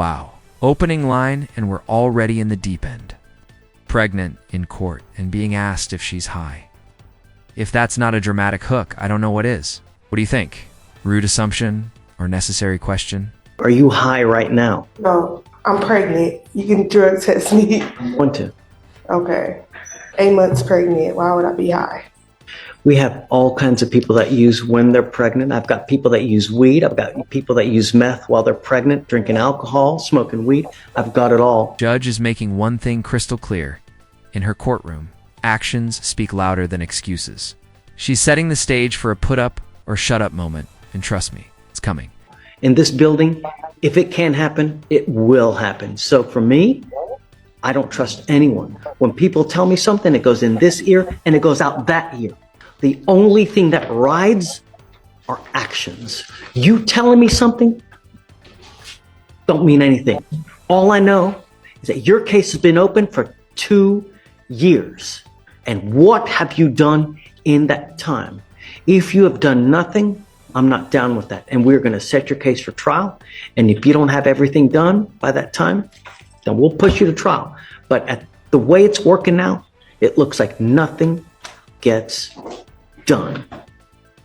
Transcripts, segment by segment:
Wow. Opening line, and we're already in the deep end. Pregnant in court and being asked if she's high. If that's not a dramatic hook, I don't know what is. What do you think? Rude assumption or necessary question? Are you high right now? No, I'm pregnant. You can drug test me. I want to. Okay. 8 months pregnant. Why would I be high? We have all kinds of people that use when they're pregnant. I've got people that use weed. I've got people that use meth while they're pregnant, drinking alcohol, smoking weed. I've got it all. Judge is making one thing crystal clear. In her courtroom, actions speak louder than excuses. She's setting the stage for a put up or shut up moment, and trust me, it's coming. In this building, if it can happen, it will happen. So for me, I don't trust anyone. When people tell me something, it goes in this ear and it goes out that ear. The only thing that rides are actions. You telling me something don't mean anything. All I know is that your case has been open for 2 years. And what have you done in that time? If you have done nothing, I'm not down with that. And we're going to set your case for trial. And if you don't have everything done by that time, then we'll push you to trial. But at the way it's working now, it looks like nothing gets done.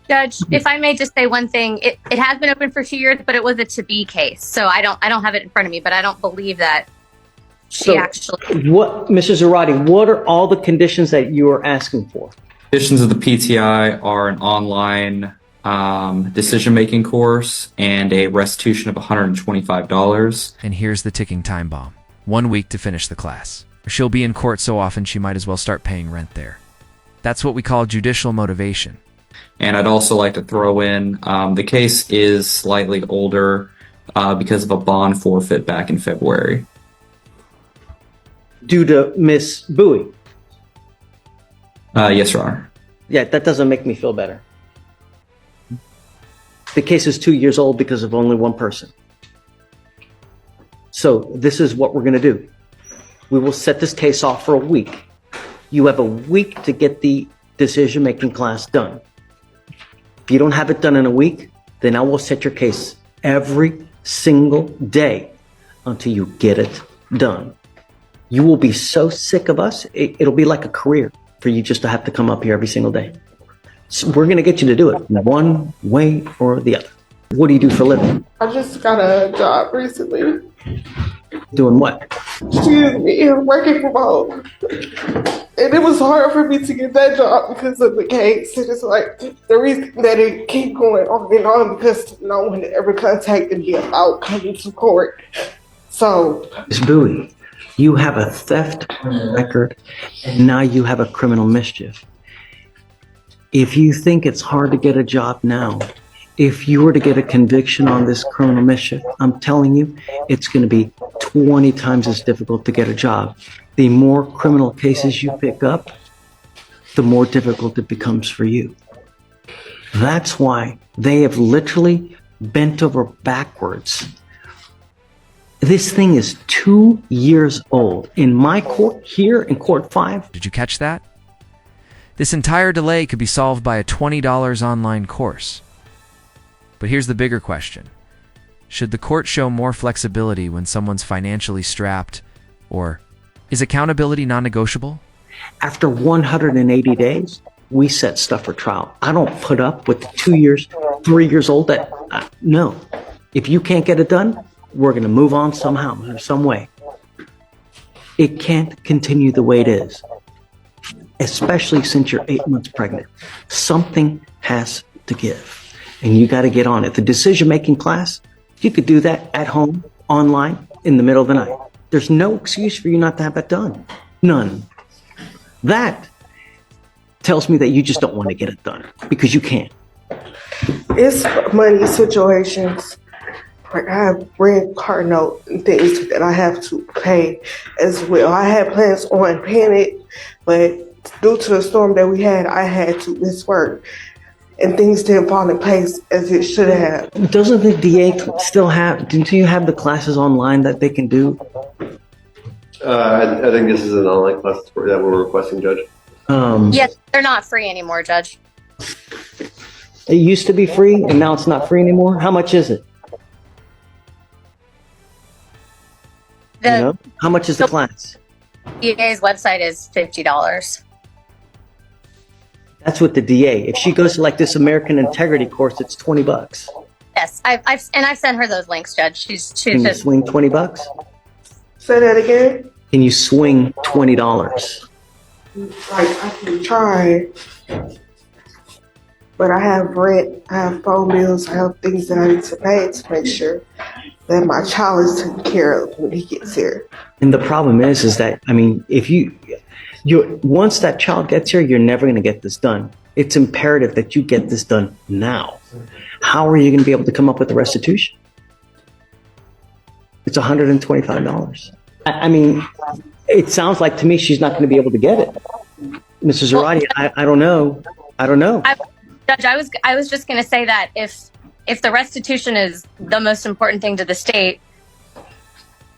Judge, if I may just say one thing, it has been open for 2 years, but it was a to-be case. So I don't have it in front of me, but I don't believe that she actually... What, Mrs. Zarate, what are all the conditions that you are asking for? Conditions of the PTI are an online decision-making course and a restitution of $125. And here's the ticking time bomb. 1 week to finish the class. She'll be in court so often she might as well start paying rent there. That's what we call judicial motivation. And I'd also like to throw in, the case is slightly older because of a bond forfeit back in February. Due to Miss Bowie? Yes, Your Honor. Yeah, that doesn't make me feel better. The case is 2 years old because of only one person. So this is what we're going to do. We will set this case off for a week. You have a week to get the decision-making class done. If you don't have it done in a week, then I will set your case every single day until you get it done. You will be so sick of us, it'll be like a career for you just to have to come up here every single day. So we're going to get you to do it one way or the other. What do you do for a living? I just got a job recently. Doing what? Excuse me, working from home. And it was hard for me to get that job because of the case. It's like the reason that it keep going on and on because no one ever contacted me about coming to court. So, Ms. Bowie, you have a theft record and now you have a criminal mischief. If you think it's hard to get a job now, if you were to get a conviction on this criminal mischief, I'm telling you, it's going to be 20 times as difficult to get a job. The more criminal cases you pick up, the more difficult it becomes for you. That's why they have literally bent over backwards. This thing is 2 years old. In my court, here in Court 5. Did you catch that? This entire delay could be solved by a $20 online course. But here's the bigger question. Should the court show more flexibility when someone's financially strapped, or is accountability non-negotiable? After 180 days, we set stuff for trial. I don't put up with 2 years, 3 years old that, no. If you can't get it done, we're going to move on somehow, or some way. It can't continue the way it is, especially since you're 8 months pregnant. Something has to give. And you got to get on it. The decision-making class, you could do that at home, online, in the middle of the night. There's no excuse for you not to have that done. None. That tells me that you just don't want to get it done because you can't. it's money situations. Like I have rent, car note, and things that I have to pay as well. I had plans on paying it, but due to the storm that we had, I had to miss work. And things didn't fall in place as it should have. Doesn't the DA still have, didn't you have the classes online that they can do? I think this is an online class that we're requesting, Judge. Yes, they're not free anymore, Judge. It used to be free and now it's not free anymore. How much is it? The You know, how much is the class? DA's website is $50. That's with the DA. If she goes to like this American Integrity course, it's $20. Yes, I've sent her those links, Judge. She's Can you just swing $20? Say that again. Can you swing $20? Like I can try, but I have rent, I have phone bills, I have things that I need to pay to make sure that my child is taken care of when he gets here. And the problem is that, I mean, if you once that child gets here, you're never going to get this done. It's imperative that you get this done now. How are you going to be able to come up with the restitution? It's $125. I mean, it sounds like to me she's not going to be able to get it. Mrs. Zarate, I don't know. Judge, I was just going to say that if the restitution is the most important thing to the state,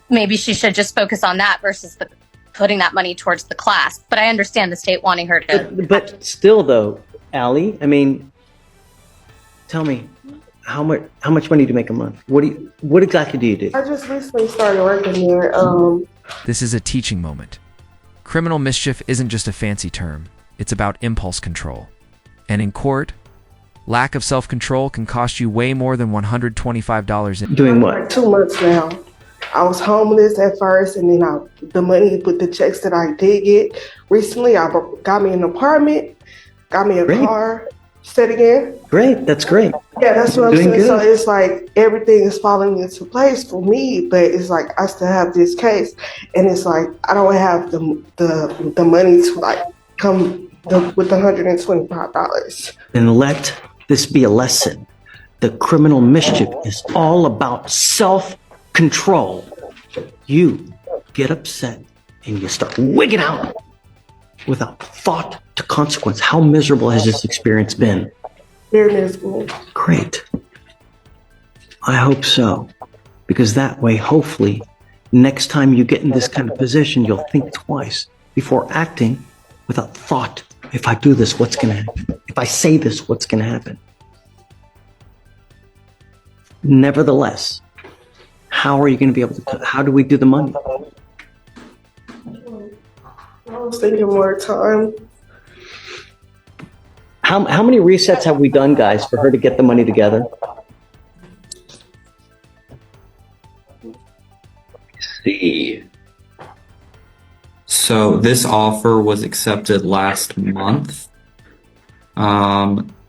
maybe she should just focus on that versus putting that money towards the class. But I understand the state wanting her to. But still, though, Allie, I mean, tell me, how much money do you make a month? What exactly do you do? I just recently started working there. This is a teaching moment. Criminal mischief isn't just a fancy term. It's about impulse control. And in court, lack of self-control can cost you way more than $125. Doing what? Like 2 months now. I was homeless at first, and then the money with the checks that I did get recently, I got me an apartment, got me a car. Say it again. Great, that's great. Yeah, that's what I'm Doing saying. good. So it's like everything is falling into place for me, but it's like I still have this case, and it's like I don't have the money to like come with $125. Then let this be a lesson. The criminal mischief is all about self-control. You get upset and you start wigging out without thought to consequence. How miserable has this experience been? Very miserable. Great. I hope so. Because that way, hopefully, next time you get in this kind of position, you'll think twice before acting without thought. If I do this, what's going to happen? If I say this, what's going to happen? Nevertheless, how are you going to be able to, how do we do the money? I was thinking more time. How many resets have we done, guys, for her to get the money together? See. So this offer was accepted last month,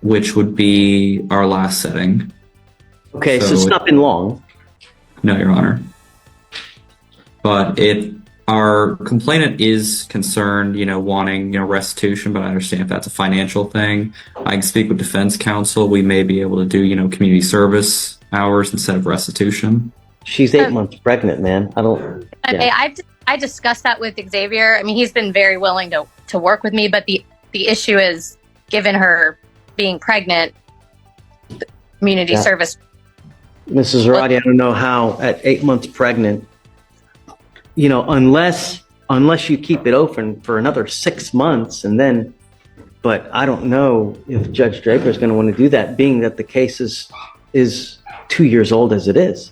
which would be our last setting. Okay, so it's not been long. No, Your Honor. But our complainant is concerned, wanting, restitution, but I understand if that's a financial thing. I can speak with defense counsel. We may be able to do, community service hours instead of restitution. She's 8 months pregnant, man. I discussed that with Xavier. I mean, he's been very willing to work with me, but the issue is, given her being pregnant, community service. Mrs. Zarate, I don't know how at 8 months pregnant, unless you keep it open for another 6 months and then, but I don't know if Judge Draper is going to want to do that, being that the case is 2 years old as it is.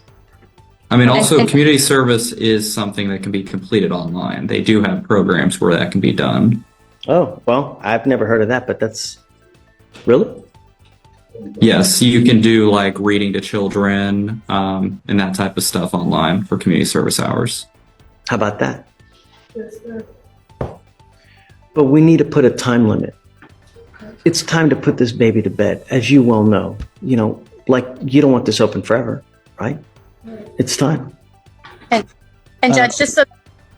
I mean, also community service is something that can be completed online. They do have programs where that can be done. Oh, well, I've never heard of that, but that's really? Yes, you can do like reading to children and that type of stuff online for community service hours. How about that? But we need to put a time limit. It's time to put this baby to bed, as you well know. Like you don't want this open forever, right? It's time. And Judge, just so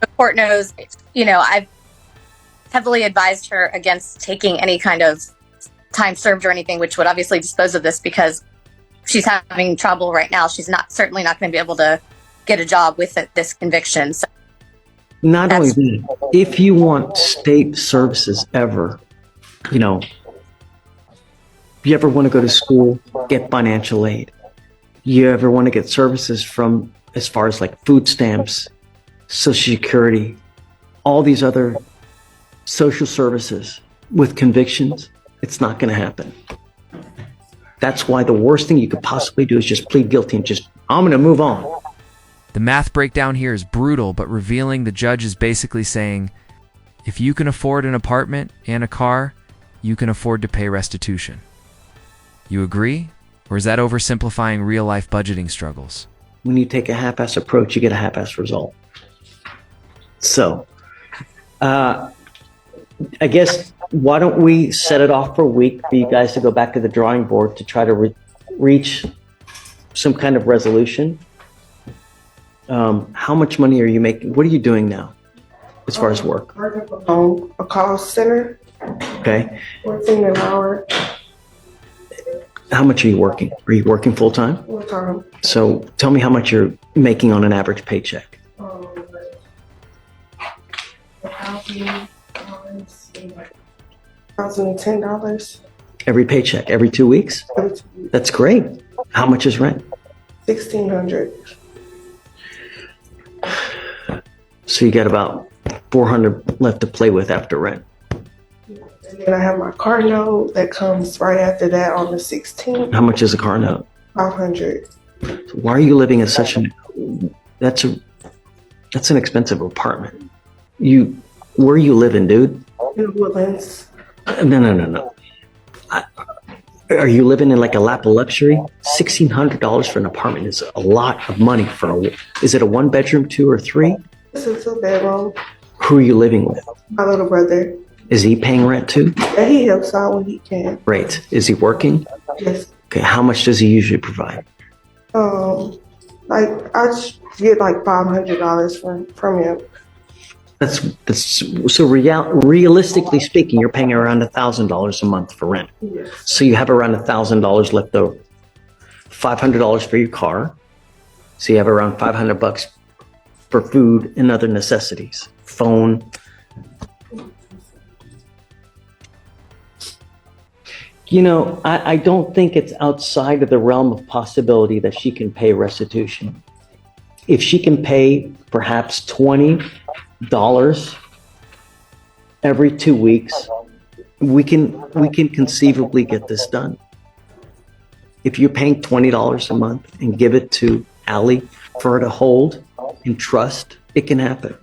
the court knows, I've heavily advised her against taking any kind of time served or anything, which would obviously dispose of this because she's having trouble right now. She's certainly not going to be able to get a job with this conviction. So not only that, if you want state services ever, if you ever want to go to school, get financial aid. You ever want to get services from as far as like food stamps, Social Security, all these other social services with convictions, it's not going to happen. That's why the worst thing you could possibly do is just plead guilty and I'm going to move on. The math breakdown here is brutal, but revealing. The judge is basically saying, if you can afford an apartment and a car, you can afford to pay restitution. You agree? Or is that oversimplifying real-life budgeting struggles? When you take a half-ass approach, you get a half-ass result. So, I guess, why don't we set it off for a week for you guys to go back to the drawing board to try to reach some kind of resolution? How much money are you making? What are you doing now as far as work? A call center, Okay. 14 an hour, How much are you working? Are you working full time? full time. So tell me how much you're making on an average paycheck. $1,010 Every paycheck, every 2 weeks? That's great. How much is rent? $1,600. So you got about 400 left to play with after rent. And then I have my car note that comes right after that on the 16th, How much is a car note? 500. Why are you living in such an that's an expensive apartment. Where are you living, dude? In the Woodlands. No. Are you living in like a lap of luxury? $1,600 for an apartment is a lot of money is it a 1-bedroom, 2 or 3? This is a bedroom. Who are you living with? My little brother. Is he paying rent too? Yeah, he helps out when he can. Great. Is he working? Yes. Okay. How much does he usually provide? Like I just get like $500 from him. That's so realistically speaking, you're paying around $1,000 a month for rent. Yes. So you have around $1,000 left over. $500 for your car. So you have around $500 for food and other necessities. Phone. You know, I don't think it's outside of the realm of possibility that she can pay restitution. If she can pay perhaps $20 every 2 weeks, we can conceivably get this done. If you're paying $20 a month and give it to Allie for her to hold and trust, it can happen.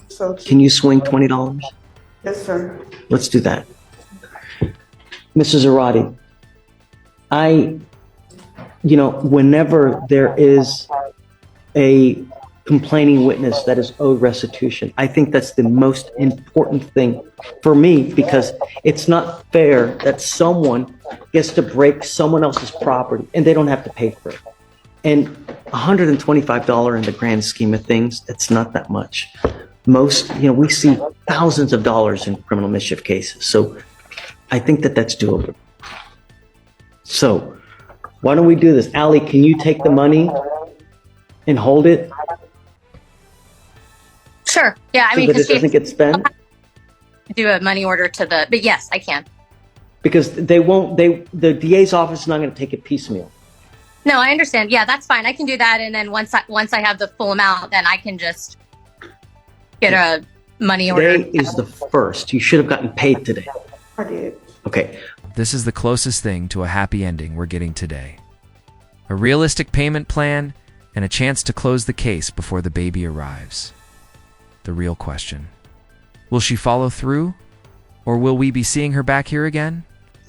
So Can you swing $20? yes, sir. Let's do that. Mrs. Arati, whenever there is a complaining witness that is owed restitution, I think that's the most important thing for me, because it's not fair that someone gets to break someone else's property and they don't have to pay for it. And $125 in the grand scheme of things, it's not that much. Most, we see thousands of dollars in criminal mischief cases. So I think that that's doable. So why don't we do this? Allie, can you take the money and hold it Sure. Yeah, I so mean, that it because doesn't get spent? do a money order to but yes, I can. Because the DA's office is not going to take it piecemeal. No, I understand. Yeah, that's fine. I can do that, and then once I have the full amount, then I can just get a money order. Today is the first. You should have gotten paid today. I did. Okay. This is the closest thing to a happy ending we're getting today. A realistic payment plan and a chance to close the case before the baby arrives. The real question. Will she follow through? Or will we be seeing her back here again?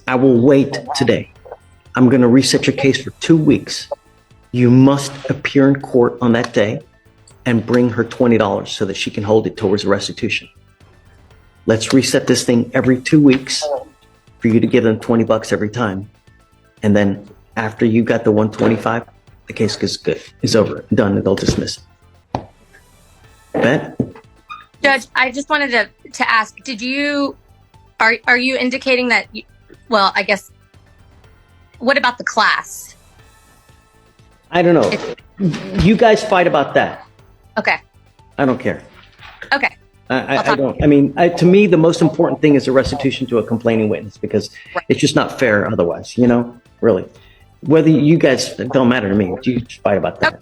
I will wait today. I'm going to reset your case for 2 weeks. You must appear in court on that day and bring her $20 so that she can hold it towards restitution. Let's reset this thing every 2 weeks for you to give them $20 every time. And then after you got the 125, the case is over, done, and they'll dismiss it. Bet? Judge, I just wanted to ask, are you indicating that, well, I guess, what about the class? I don't know. You guys fight about that. Okay. I don't care. Okay. I don't. I mean, to me, the most important thing is a restitution to a complaining witness, because it's just not fair otherwise, really. Whether you guys, don't matter to me. You fight about that.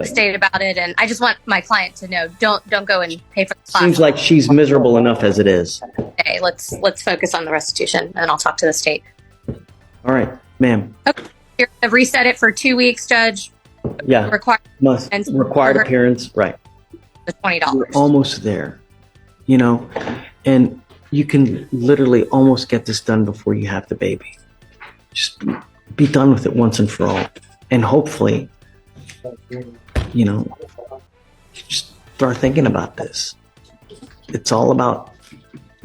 State about it, and I just want my client to know, don't go and pay for the class. Seems like she's miserable enough as it is. Okay, let's focus on the restitution, and I'll talk to the state. All right, ma'am. Okay. Here, I've reset it for 2 weeks, Judge. Yeah, required must and required for her- appearance, right? the $20. We're almost there, you know, and you can literally almost get this done before you have the baby. Just be done with it once and for all, and hopefully, you know, just start thinking about this. It's all about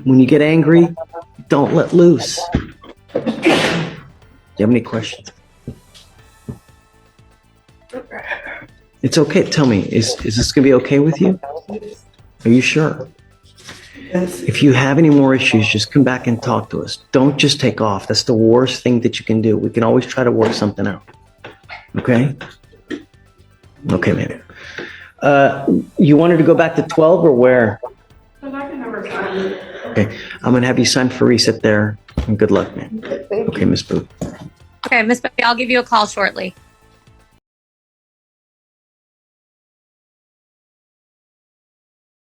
when you get angry, don't let loose. Do you have any questions? It's okay. Tell me, is this gonna be okay with you? Are you sure? Yes. If you have any more issues, just come back and talk to us. Don't just take off. That's the worst thing that you can do. We can always try to work something out. Okay? Okay, man. You wanted to go back to 12 or where? Okay, I'm gonna have you sign for reset there, and good luck, man. Okay, Miss Booth. Okay, Miss Betty, I'll give you a call shortly.